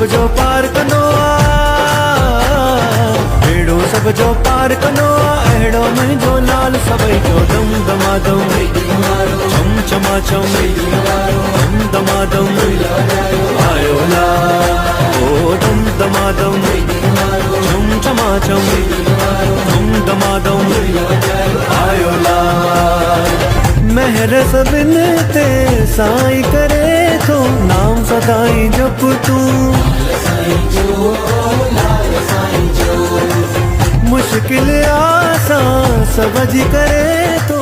सब जो पार कनो बेड़ो सब जो पार कनो अहड़ो में जो लाल सबई जो दम दमादम छम छमा छम दम दमादम आयो ला ओ दम दमादम छम छमा छम दम दमादम आयो ला मेहर सबिन ते साई करे तो नाम सदाई जप तू मुश्किल आसा समझ करे तो